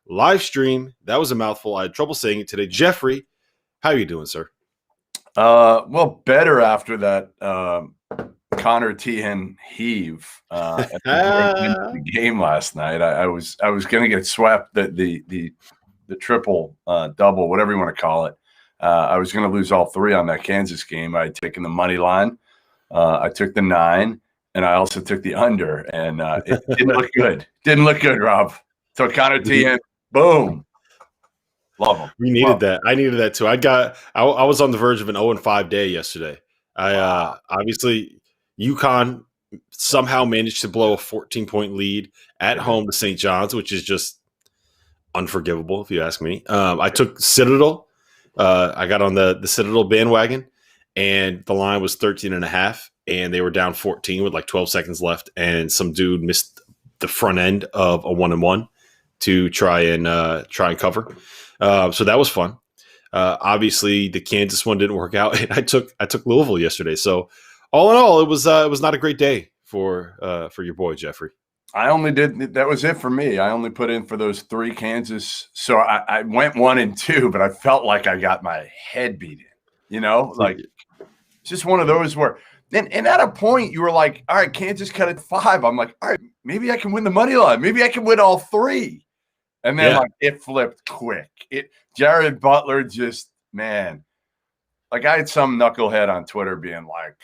live stream. That was a mouthful. I had trouble saying it today. Jeffrey, how are you doing, sir? Well, better after that Connor Teahan heave at the game last night. I was going to get swept the triple double, whatever you want to call it. I was going to lose all three on that Kansas game. I had taken the money line. I took the 9, and I also took the under, and it didn't look good. Didn't look good, Rob. So Connor Teahan, boom. Love him. We needed that. I needed that too. I was on the verge of an 0-5 day yesterday. Obviously UConn somehow managed to blow a 14-point lead at home to St. John's, which is just unforgivable if you ask me. I took Citadel. I got on the Citadel bandwagon, and the line was 13.5, and they were down 14 with like 12 seconds left, and some dude missed the front end of a 1-and-1 to try and cover. So that was fun. Obviously, the Kansas one didn't work out, and I took Louisville yesterday. So all in all, it was not a great day for your boy Jeffrey. I only did that was it for me. I only put in for those 3 Kansas. So I went 1-2, but I felt like I got my head beat in. Like it's just one of those where. And at a point, you were like, all right, Kansas cut it 5. I'm like, all right, maybe I can win the money line. Maybe I can win all 3. And then it flipped quick. Jared Butler just, man. Like I had some knucklehead on Twitter being like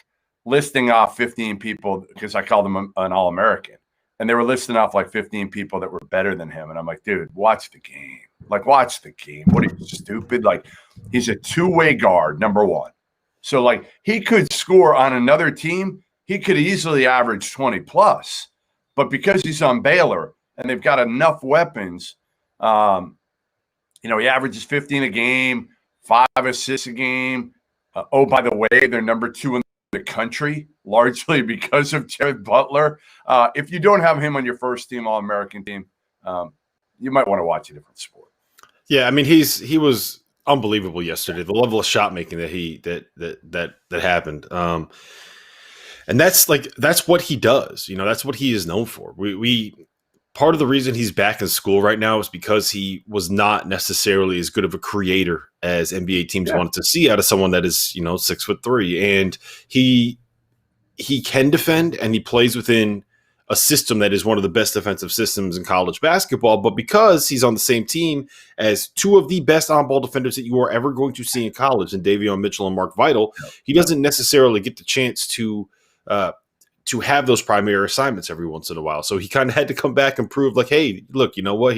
listing off 15 people because I called them an All-American. And they were listing off like 15 people that were better than him. And I'm like, dude, watch the game. Like, watch the game. What are you, stupid? Like, he's a two-way guard, number one. So, like, he could score on another team. He could easily average 20 plus. But because he's on Baylor and they've got enough weapons, he averages 15 a game, 5 assists a game. By the way, they're number 2 in the country, largely because of Jared Butler. If you don't have him on your first team All-American team, you might want to watch a different sport. Yeah, I mean, he was unbelievable yesterday. The level of shot making that happened, and that's what he does. That's what he is known for. We part of the reason he's back in school right now is because he was not necessarily as good of a creator as NBA teams wanted to see out of someone that is 6'3", and he can defend and he plays within a system that is one of the best defensive systems in college basketball. But because he's on the same team as 2 of the best on-ball defenders that you are ever going to see in college, and Davion Mitchell and Mark Vital, he doesn't necessarily get the chance to have those primary assignments every once in a while. So he kind of had to come back and prove, like, hey, look, you know what?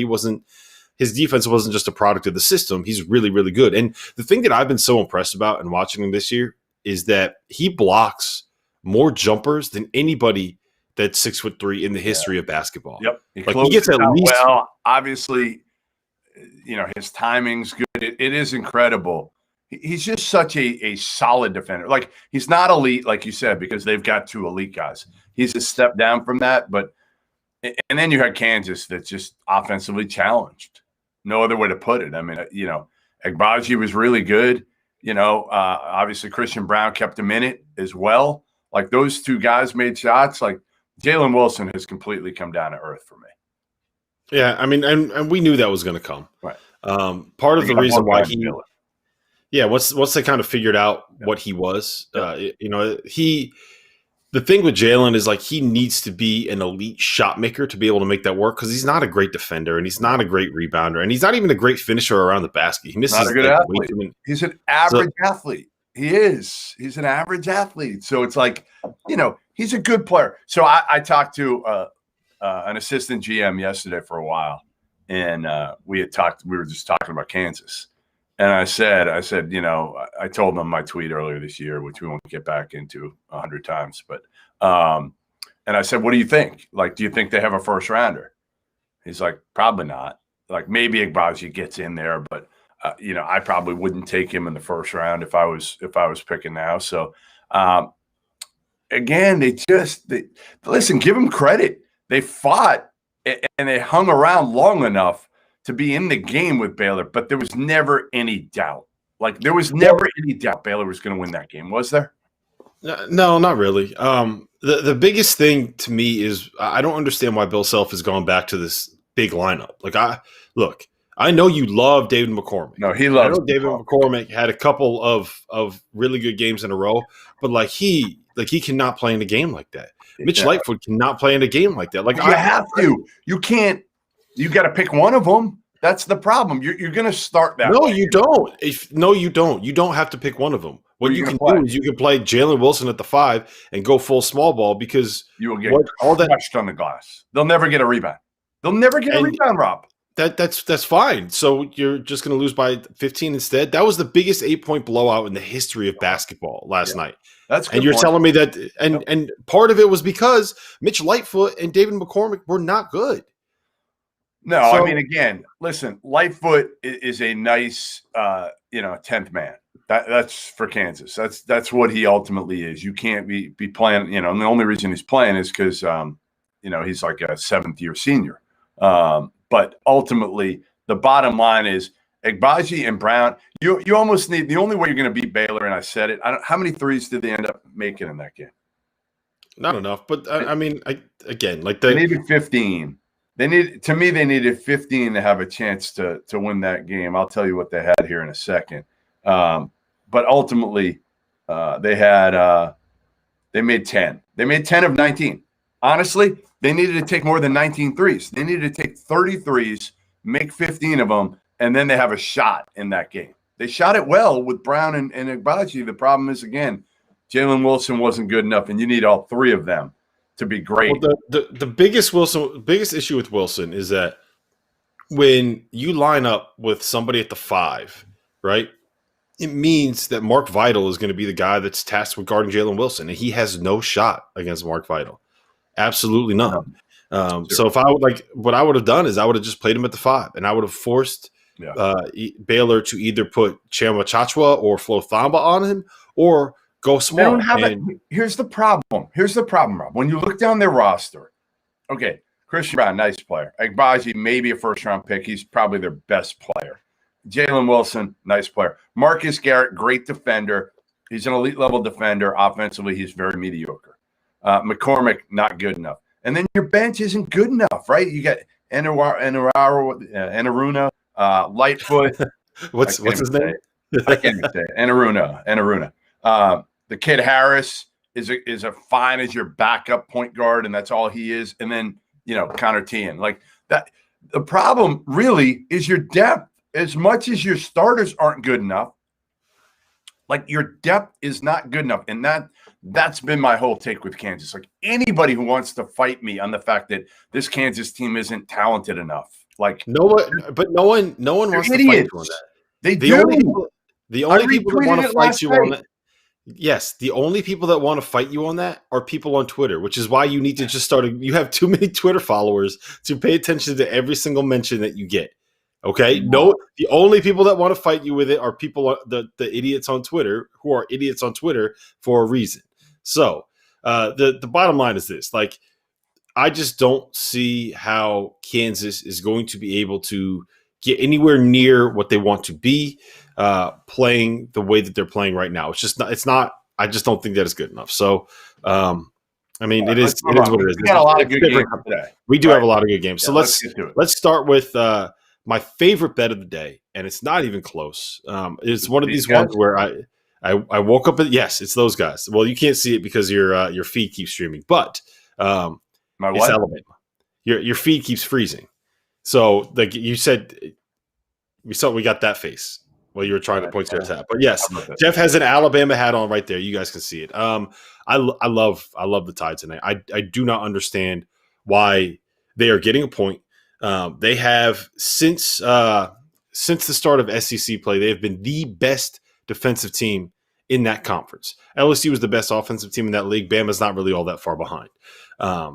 His defense wasn't just a product of the system. He's really, really good. And the thing that I've been so impressed about in watching him this year is that he blocks more jumpers than anybody that's 6'3" in the history of basketball. Yep. He gets at least. Well, obviously, his timing's good. It is incredible. He's just such a solid defender. Like, he's not elite, like you said, because they've got 2 elite guys. He's a step down from that. And then you had Kansas that's just offensively challenged. No other way to put it. I mean, Agbaji was really good. Obviously Christian Brown kept him in it as well. Like, those 2 guys made shots. Like, Jalen Wilson has completely come down to earth for me. Yeah, I mean, and we knew that was going to come. Right. Part of the reason why once they kind of figured out what he was, the thing with Jalen is, like, he needs to be an elite shot maker to be able to make that work, because he's not a great defender and he's not a great rebounder and he's not even a great finisher around the basket. He misses. Not a good athlete. He's an average athlete. He is. He's an average athlete. So it's like, he's a good player. So I talked to an assistant GM yesterday for a while, and we were just talking about Kansas. And I said, I told him my tweet earlier this year, which we won't get back into 100 times. But, and I said, what do you think? Like, do you think they have a first rounder? He's like, probably not. Like, maybe Agbaji gets in there, but I probably wouldn't take him in the first round if I was picking now. So, again, listen, give them credit. They fought and they hung around long enough to be in the game with Baylor, but there was never any doubt. Like, there was never any doubt Baylor was going to win that game, was there? No, not really. The biggest thing to me is I don't understand why Bill Self has gone back to this big lineup. Like, I know you love David McCormick. No, he I loves know David McCormick had a couple of really good games in a row, but he cannot play in a game like that. Mitch Lightfoot cannot play in a game like that. Like you have to. You can't. You got to pick one of them. That's the problem. You're going to start that. No, way. you don't. No, you don't. You don't have to pick one of them. What you can do is you can play Jalen Wilson at the 5 and go full small ball because you will get crushed on the glass. They'll never get a rebound. They'll never get a rebound, Rob. That's fine. So you're just going to lose by 15 instead. That was the biggest 8-point blowout in the history of basketball last night. That's good. And you're telling me that, and part of it was because Mitch Lightfoot and David McCormick were not good. No, I mean, again, listen, Lightfoot is a nice, 10th man. That's for Kansas. That's what he ultimately is. You can't be playing, and the only reason he's playing is because, he's like a 7th-year senior. But ultimately, the bottom line is Agbaji and Brown. You almost need, the only way you're going to beat Baylor, and I said it. How many threes did they end up making in that game? Not enough, but they needed 15. They needed 15 to have a chance to win that game. I'll tell you what they had here in a second. But ultimately, they made 10. They made 10 of 19. Honestly, they needed to take more than 19 threes. They needed to take 30 threes, make 15 of them, and then they have a shot in that game. They shot it well with Brown and Agbaji. The problem is, again, Jalen Wilson wasn't good enough, and you need all 3 of them to be great. Well, the biggest issue with Wilson is that when you line up with somebody at the 5, right, it means that Mark Vital is going to be the guy that's tasked with guarding Jalen Wilson, and he has no shot against Mark Vital. Absolutely none. So if I would what I would have done is I would have just played him at the 5, and I would have forced Baylor to either put Chama Chachua or Flo Thamba on him or go small. Here's the problem. Rob. When you look down their roster, okay, Christian Brown, nice player. Agbaji, maybe a first-round pick. He's probably their best player. Jalen Wilson, nice player. Marcus Garrett, great defender. He's an elite-level defender. Offensively, he's very mediocre. McCormick, not good enough. And then your bench isn't good enough, right? You got Enaruna, Lightfoot. What's his name? I can't even say it. Enaruna. The kid Harris is a fine as your backup point guard, and that's all he is. And then, Connor Tien. Like that. The problem really is your depth. As much as your starters aren't good enough, like your depth is not good enough. And that's been my whole take with Kansas. Like anybody who wants to fight me on the fact that this Kansas team isn't talented enough. Like no one wants to fight you on that. The only people that want to fight you on that. Yes, the only people that want to fight you on that are people on Twitter, which is why you need to just start. You have too many Twitter followers to pay attention to every single mention that you get. Okay, no, the only people that want to fight you with it are people, the idiots on Twitter who are idiots on Twitter for a reason. So the bottom line is this: like, I just don't see how Kansas is going to be able to get anywhere near what they want to be playing the way that they're playing right now. It's just not. It's not. I just don't think that is good enough. So. It is what it is. We got a lot of good games today. We do have a lot of good games. Yeah, so let's start with my favorite bet of the day, and it's not even close. It's one of these ones where I woke up. Yes, it's those guys. Well, you can't see it because your feed keeps streaming, but it's Alabama. Your feed keeps freezing. So like you said, we got that face. Well, you were trying to point to your tab, but yes, Jeff has an Alabama hat on right there. You guys can see it. I love the Tide tonight. I do not understand why they are getting a point. They have since the start of SEC play, they have been the best defensive team in that conference. LSU was the best offensive team in that league. Bama's not really all that far behind.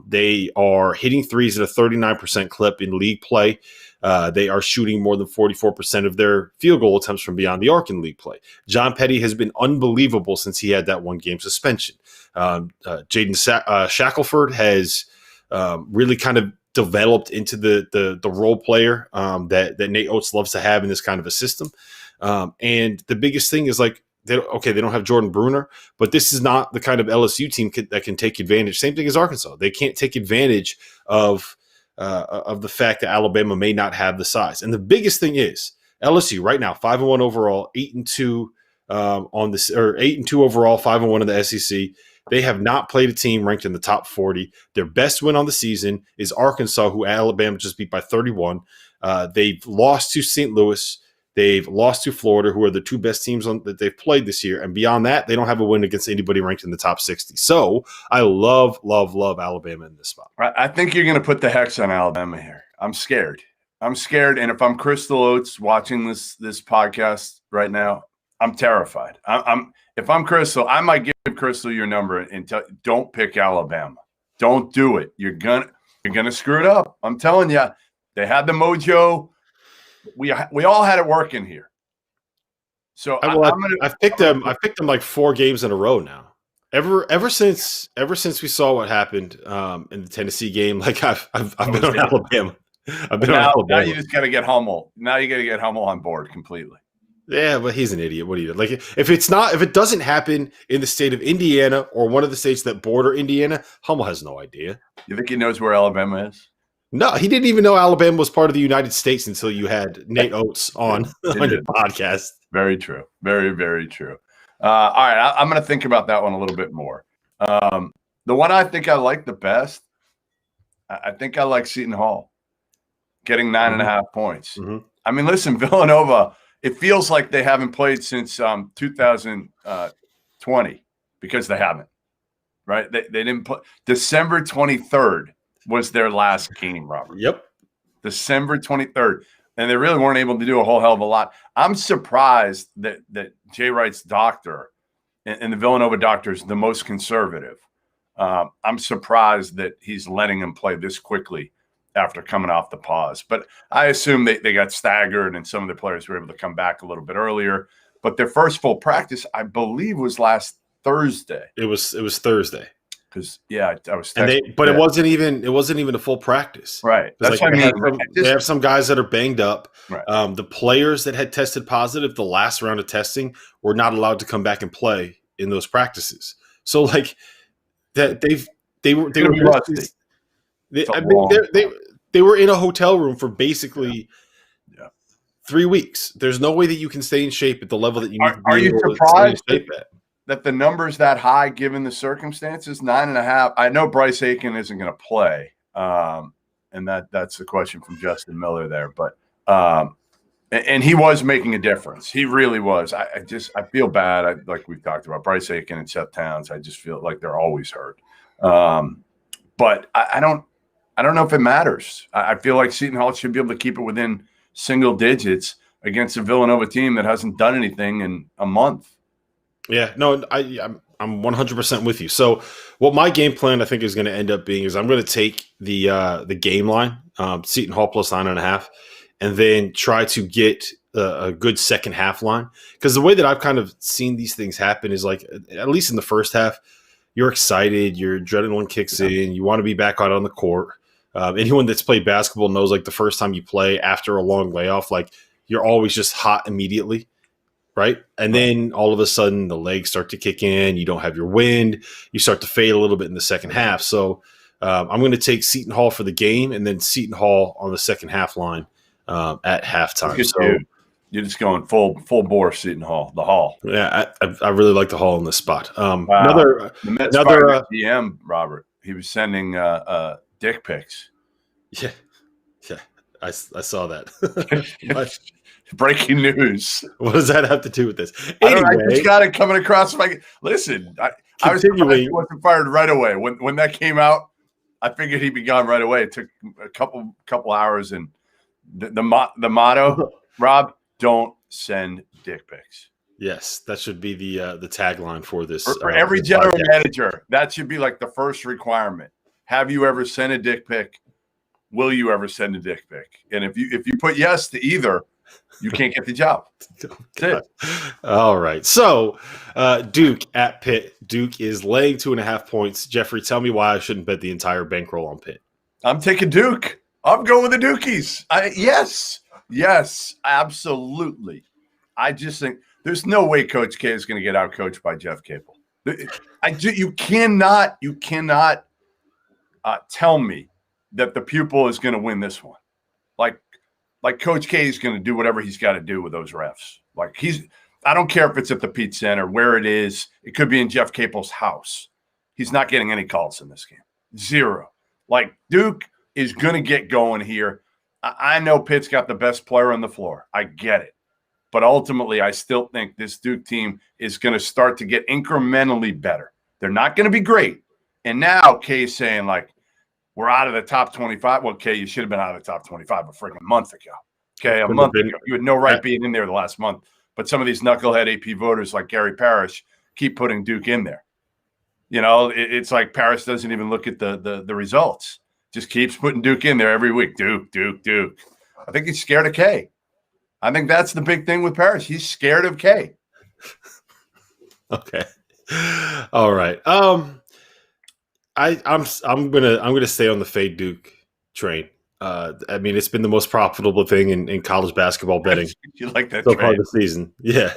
They are hitting threes at a 39% clip in league play. They are shooting more than 44% of their field goal attempts from beyond the arc in league play. John Petty has been unbelievable since he had that 1-game suspension. Jaden Shackelford has really kind of developed into the role player that Nate Oates loves to have in this kind of a system. And the biggest thing is like, they don't have Jordan Bruner, but this is not the kind of LSU team that can take advantage. Same thing as Arkansas. They can't take advantage of of the fact that Alabama may not have the size. And the biggest thing is LSU right now 5-1 overall, 8-2 on this, or 8-2 overall, 5-1 in the SEC. They have not played a team ranked in the top 40. Their best win on the season is Arkansas, who Alabama just beat by 31. They've lost to St. Louis. They've lost to Florida, who are the two best teams that they've played this year. And beyond that, they don't have a win against anybody ranked in the top 60. So I love Alabama in this spot. I think you're going to put the hex on Alabama here. I'm scared. And if I'm Crystal Oates watching this podcast right now, I'm terrified. If I'm Crystal, I might give Crystal your number and tell, don't pick Alabama. Don't do it. You're gonna screw it up. I'm telling you. They had the mojo. We all had it working here. So I've picked them. I've picked them like 4 games in a row now. Ever since we saw what happened in the Tennessee game, like I've been on Alabama. Now you just got to get Hummel. Now you got to get Hummel on board completely. Yeah, but he's an idiot. What do you do? Like if it doesn't happen in the state of Indiana or one of the states that border Indiana, Hummel has no idea. You think he knows where Alabama is? No, he didn't even know Alabama was part of the United States until you had Nate Oates on your podcast. Very true. Very, very true. All right, I'm going to think about that one a little bit more. The one I think I like the best, I think I like Seton Hall getting 9.5 points. Mm-hmm. I mean, listen, Villanova, it feels like they haven't played since 2020 because they haven't, right? They didn't play. December 23rd was their last game, Robert. Yep. December 23rd. And they really weren't able to do a whole hell of a lot. I'm surprised that Jay Wright's doctor and the Villanova doctor is the most conservative. I'm surprised that he's letting him play this quickly after coming off the pause. But I assume they got staggered and some of the players were able to come back a little bit earlier. But their first full practice, I believe, was last Thursday. It was Thursday. Because I was. But it wasn't even a full practice. Right. That's what I mean. They have some guys that are banged up. Right. The players that had tested positive the last round of testing were not allowed to come back and play in those practices. So like that they were rusty. They were in a hotel room for basically 3 weeks. There's no way that you can stay in shape at the level that you need to be. Are you surprised that the number's that high given the circumstances? 9.5. I know Bryce Aiken isn't going to play, and that's the question from Justin Miller there. But and he was making a difference. He really was. I feel bad. Like we've talked about Bryce Aiken and Seth Towns. I just feel like they're always hurt. But I don't know if it matters. I feel like Seton Hall should be able to keep it within single digits against a Villanova team that hasn't done anything in a month. Yeah, no, I'm 100% with you. So what my game plan I think is going to end up being is I'm going to take the game line, Seton Hall plus 9.5, and then try to get a good second half line. Because the way that I've kind of seen these things happen is like, at least in the first half, you're excited, your adrenaline kicks in, you want to be back out on the court. Anyone that's played basketball knows like the first time you play after a long layoff, like you're always just hot immediately, right? And then all of a sudden the legs start to kick in, you don't have your wind, you start to fade a little bit in the second half. So I'm going to take Seton Hall for the game and then Seton Hall on the second half line at halftime. So you're just going full bore Seton Hall, the Hall. Yeah, I really like the Hall in this spot. Wow. Another DM, Robert. He was sending dick pics. Yeah, I saw that. Breaking news. What does that have to do with this? Anyway, I just got it coming across. Listen, I was surprised he wasn't fired right away. When that came out, I figured he'd be gone right away. It took a couple hours, and the motto, Rob, don't send dick pics. Yes, that should be the tagline for this. For every general manager, that should be like the first requirement. Have you ever sent a dick pic? Will you ever send a dick pic? And if you put yes to either, you can't get the job. That's it. All right. So Duke at Pitt. Duke is laying 2.5 points. Jeffrey, tell me why I shouldn't bet the entire bankroll on Pitt. I'm taking Duke. I'm going with the Dukies. Yes, absolutely. I just think there's no way Coach K is going to get out coached by Jeff Capel. You cannot tell me that the pupil is going to win this one. Like Coach K is going to do whatever he's got to do with those refs. I don't care if it's at the Pete Center, where it is. It could be in Jeff Capel's house. He's not getting any calls in this game. Zero. Like, Duke is going to get going here. I know Pitt's got the best player on the floor. I get it. But ultimately, I still think this Duke team is going to start to get incrementally better. They're not going to be great. And now Kay's saying, like, we're out of the top 25. Well, Kay, you should have been out of the top 25 a freaking month ago. Okay, a month ago. You had no right being in there the last month. But some of these knucklehead AP voters like Gary Parrish keep putting Duke in there. You know, it's like Parrish doesn't even look at the results. Just keeps putting Duke in there every week. Duke. I think he's scared of Kay. I think that's the big thing with Parrish. He's scared of Kay. Okay. All right. I'm gonna stay on the fade Duke train. I mean, it's been the most profitable thing in college basketball betting. You like that so far this season? Yeah.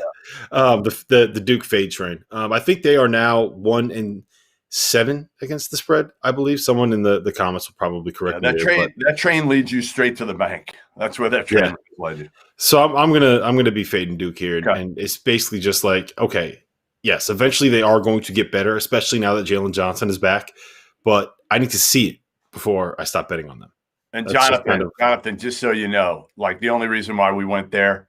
The Duke fade train. I think they are now 1-7 against the spread. I believe someone in the comments will probably correct me. That train leads you straight to the bank. That's where that train led you. So I'm gonna be fading Duke here, and it's basically just like, okay, yes, eventually they are going to get better, especially now that Jalen Johnson is back. But I need to see it before I stop betting on them. And Jonathan, just so you know, like, the only reason why we went there,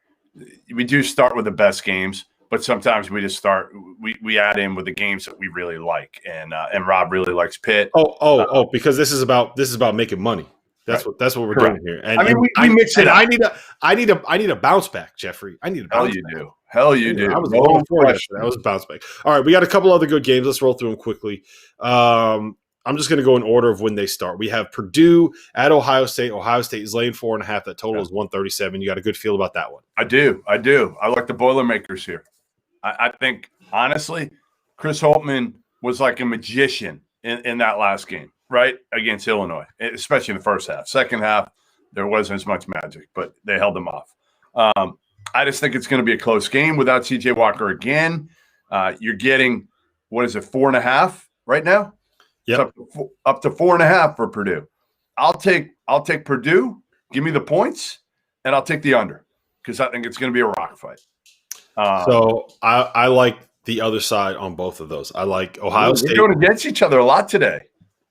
we do start with the best games, but sometimes we just we add in with the games that we really like, and Rob really likes Pitt. Because this is about making money. That's what we're doing here. And we mix it. I need a bounce back, Jeffrey. I need a bounce back. Hell, you do. I was going for it. That was a bounce back. All right, we got a couple other good games. Let's roll through them quickly. I'm just going to go in order of when they start. We have Purdue at Ohio State. Ohio State is laying 4.5. That total is 137. You got a good feel about that one? I do. I like the Boilermakers here. I think, honestly, Chris Holtmann was like a magician in that last game, right, against Illinois, especially in the first half. Second half, there wasn't as much magic, but they held them off. I just think it's going to be a close game without C.J. Walker again. You're getting, 4.5 right now? Yeah, up to 4.5 for Purdue. I'll take Purdue. Give me the points, and I'll take the under because I think it's going to be a rock fight. So I like the other side on both of those. I like Ohio State. We're going against each other a lot today.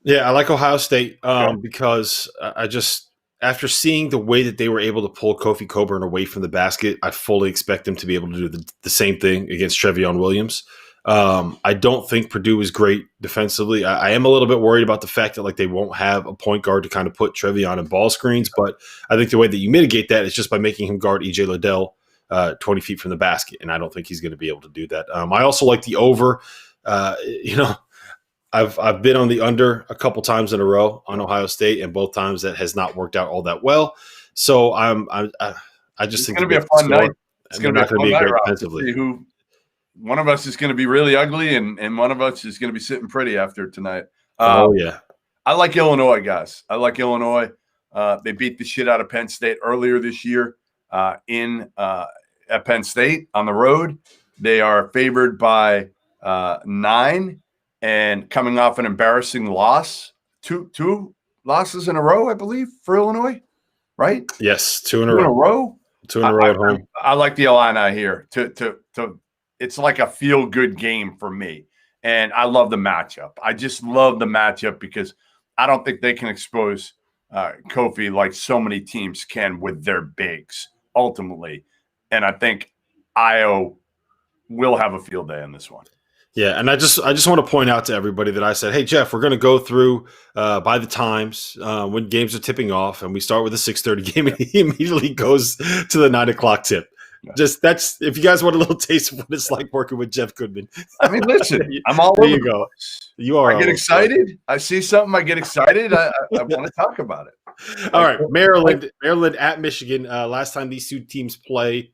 Yeah, I like Ohio State because I just, after seeing the way that they were able to pull Kofi Cockburn away from the basket, I fully expect them to be able to do the same thing against Trevion Williams. I don't think Purdue is great defensively. I am a little bit worried about the fact that, like, they won't have a point guard to kind of put Trevion in ball screens, but I think the way that you mitigate that is just by making him guard EJ Liddell 20 feet from the basket, and I don't think he's going to be able to do that. I also like the over. I've been on the under a couple times in a row on Ohio State, and both times that has not worked out all that well. So I just think it's going to be a fun night. It's going to be a fun night, defensively. One of us is going to be really ugly, and one of us is going to be sitting pretty after tonight. Yeah. I like Illinois, guys. I like Illinois. They beat the shit out of Penn State earlier this year at Penn State on the road. They are favored by 9 and coming off an embarrassing loss. Two losses in a row, I believe, for Illinois, right? Yes, two in a row. Two in a row at home. I like the Illini here to it's like a feel-good game for me. And I love the matchup. I just love the matchup because I don't think they can expose Kofi like so many teams can with their bigs, ultimately. And I think Io will have a field day in this one. Yeah, and I just want to point out to everybody that I said, hey, Jeff, we're going to go through by the times when games are tipping off, and we start with a 6:30 game, and he immediately goes to the 9 o'clock tip. Just that's, if you guys want a little taste of what it's like working with Jeff Goodman. I mean, listen, I'm all there. Over You go. You are. I get excited. I see something. I get excited. I want to talk about it. All right, Maryland at Michigan. Last time these two teams played,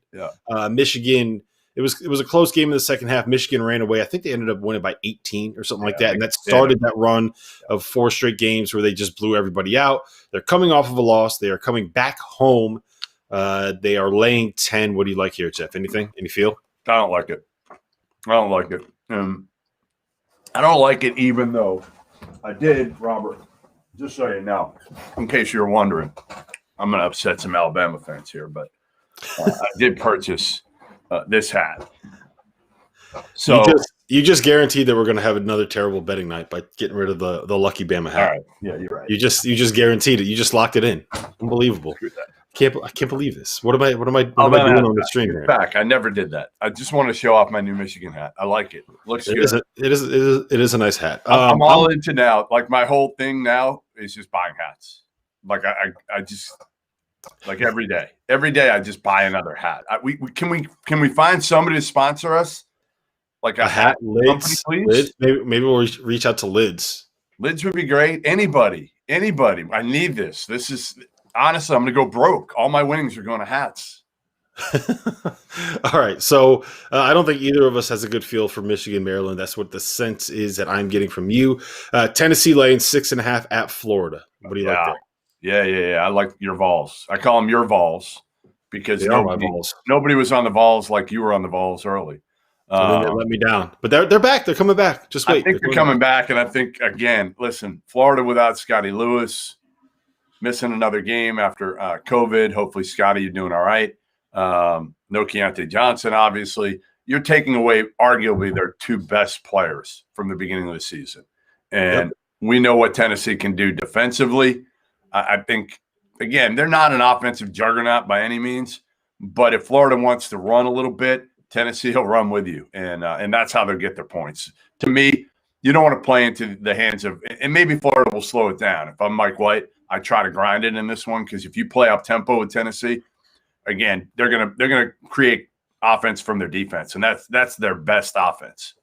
Michigan. It was a close game in the second half. Michigan ran away. I think they ended up winning by 18 or something like that, and that started that run of 4 straight games where they just blew everybody out. They're coming off of a loss. They are coming back home. They are laying 10. What do you like here, Jeff? Anything? Any feel? I don't like it. I don't like it. I don't like it, even though I did, Robert, just so you know, in case you're wondering, I'm going to upset some Alabama fans here, but I did purchase this hat. So you just guaranteed that we're going to have another terrible betting night by getting rid of the lucky Bama hat. All right, yeah, you're right. You just guaranteed it. You just locked it in. Unbelievable. I can't believe this. What am I doing on the stream here? Back. I never did that. I just want to show off my new Michigan hat. I like it. Looks good. It is a nice hat. I'm all into now. Like my whole thing now is just buying hats. Like I just like every day. Every day I just buy another hat. Can we find somebody to sponsor us? Like a hat lids, company, please? Maybe we'll reach out to Lids. Lids would be great. Anybody. I need this. This is honestly, I'm going to go broke. All my winnings are going to hats. All right. So I don't think either of us has a good feel for Michigan, Maryland. That's what the sense is that I'm getting from you. Tennessee laying 6.5 at Florida. What do you like there? Yeah. I like your Vols. I call them your Vols because nobody was on the Vols like you were on the Vols early. They let me down. But they're back. They're coming back. Just wait. I think they're coming back. And I think, again, listen, Florida without Scotty Lewis, missing another game after COVID. Hopefully, Scotty, you're doing all right. No Keontae Johnson, obviously. You're taking away arguably their two best players from the beginning of the season. And we know what Tennessee can do defensively. I think, again, they're not an offensive juggernaut by any means. But if Florida wants to run a little bit, Tennessee will run with you. And that's how they'll get their points. To me, you don't want to play into the hands of – and maybe Florida will slow it down. If I'm Mike White, I try to grind it in this one because if you play up tempo with Tennessee, again, they're gonna create offense from their defense, and that's their best offense.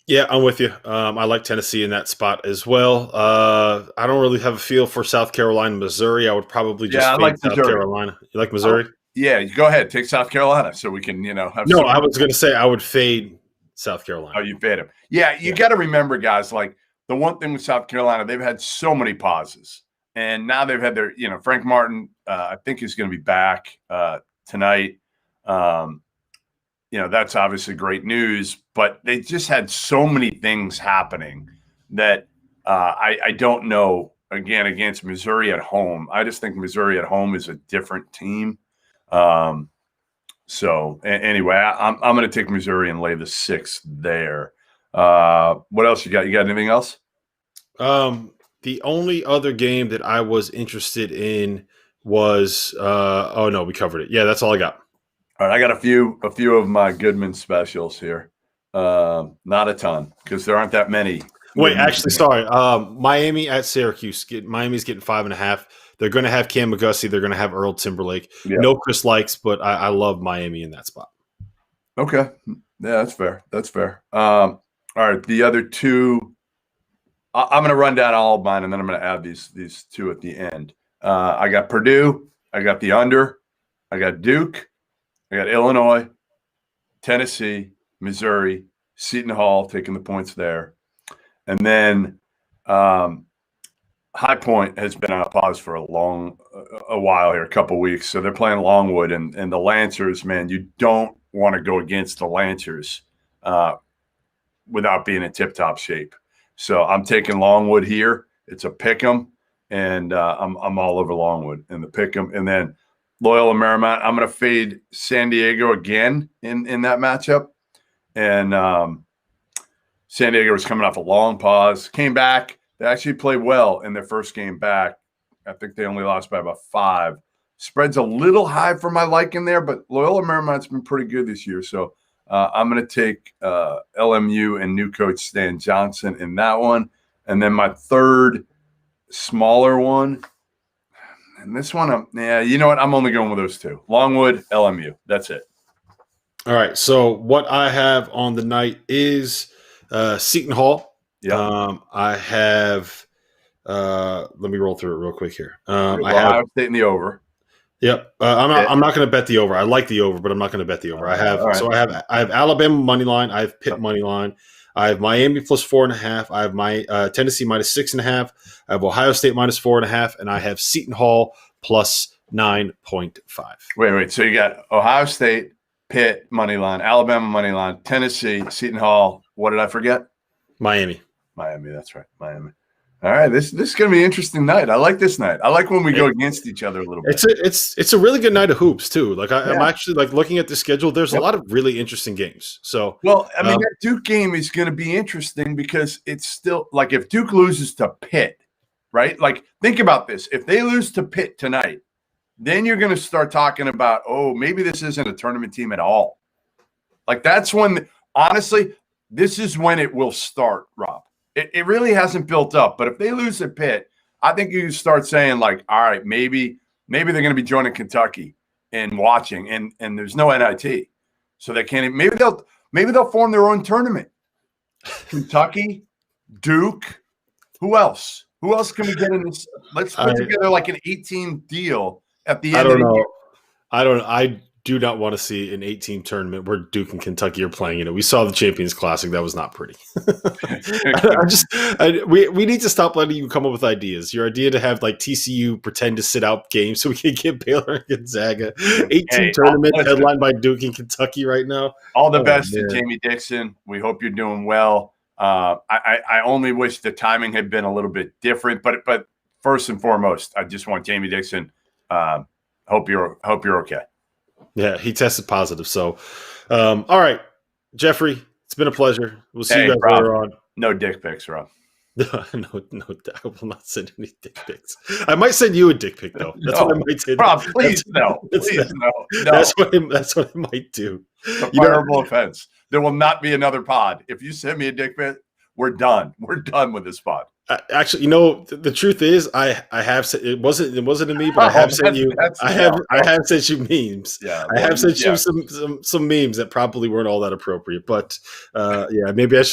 Yeah, I'm with you. I like Tennessee in that spot as well. I don't really have a feel for South Carolina, Missouri. I would probably just fade South Carolina. You like Missouri? Yeah, go ahead. Take South Carolina so we can, have No, I was going to say I would fade South Carolina. Oh, you fade them. Yeah, you got to remember, guys, like the one thing with South Carolina, they've had so many pauses. And now they've had their, Frank Martin, I think is going to be back tonight. That's obviously great news, but they just had so many things happening that I don't know, again, against Missouri at home. I just think Missouri at home is a different team. So anyway, I'm going to take Missouri and lay the 6 there. What else you got? You got anything else? The only other game that I was interested in was we covered it. Yeah, that's all I got. All right, I got a few of my Goodman specials here. Not a ton because there aren't that many. Wait, actually, sorry. Miami at Syracuse. Miami's getting 5.5. They're going to have Cam McGusty. They're going to have Earl Timberlake. Yeah. No Chris Likes, but I love Miami in that spot. Okay, yeah, that's fair. All right, the other two. I'm going to run down all of mine, and then I'm going to add these two at the end. I got Purdue. I got the under. I got Duke. I got Illinois, Tennessee, Missouri, Seton Hall taking the points there. And then High Point has been on a pause for a while here, a couple of weeks. So they're playing Longwood. And the Lancers, man, you don't want to go against the Lancers without being in tip-top shape. So I'm taking Longwood here. It's a pick 'em, and I'm all over Longwood in the pick 'em. And then Loyola Marymount, I'm going to fade San Diego again in that matchup. And San Diego was coming off a long pause, came back. They actually played well in their first game back. I think they only lost by about 5. Spread's a little high for my liking there, but Loyola Marymount's been pretty good this year. So I'm going to take LMU and new coach Stan Johnson in that one. And then my third smaller one, and this one, you know what? I'm only going with those two. Longwood, LMU. That's it. All right. So what I have on the night is Seton Hall. Yeah. I have let me roll through it real quick here. I have Ohio State in the over. Yep. I'm not going to bet the over. I like the over, but I'm not going to bet the over. I have Alabama money line. I have Pitt money line. I have Miami plus 4.5. I have my Tennessee minus 6.5. I have Ohio State minus 4.5, and I have Seton Hall plus 9.5. Wait. So you got Ohio State, Pitt money line, Alabama money line, Tennessee, Seton Hall. What did I forget? Miami. That's right. Miami. All right, this is going to be an interesting night. I like this night. I like when we go against each other a little bit. It's a really good night of hoops too. Like I'm Yeah. actually like looking at the schedule. There's a lot of really interesting games. So well, I mean, that Duke game is going to be interesting because it's still like if Duke loses to Pitt, right? Like think about this: if they lose to Pitt tonight, then you're going to start talking about, oh, maybe this isn't a tournament team at all. Like that's when, honestly, this is when it will start, Rob. It really hasn't built up, but if they lose at Pitt, I think you start saying like, all right, maybe they're going to be joining Kentucky and watching, and there's no NIT, so they can't. Maybe they'll form their own tournament. Kentucky, Duke, who else? Who else can we get in this? Let's put together like an 18 deal at the end. I don't know. I do not want to see an 8-team tournament where Duke and Kentucky are playing in it. We saw the Champions Classic. That was not pretty. We need to stop letting you come up with ideas. Your idea to have like TCU pretend to sit out games so we can get Baylor and Gonzaga. 8-team tournament headlined by Duke and Kentucky right now. All the best to Jamie Dixon. We hope you're doing well. I only wish the timing had been a little bit different, but first and foremost, I just want Jamie Dixon. Hope you're okay. Yeah, he tested positive. So, all right, Jeffrey, it's been a pleasure. We'll see you guys later on. No dick pics, Rob. No, I will not send any dick pics. I might send you a dick pic though. That's what I might do. Rob, please no. Please no. That's what I might do. It's a fireable offense. There will not be another pod. If you send me a dick pic, we're done. We're done with this pod. Actually, the truth is, I have said it wasn't to me, but I have sent you. I have sent you memes. Yeah, I have sent you some memes that probably weren't all that appropriate. But yeah, maybe I should.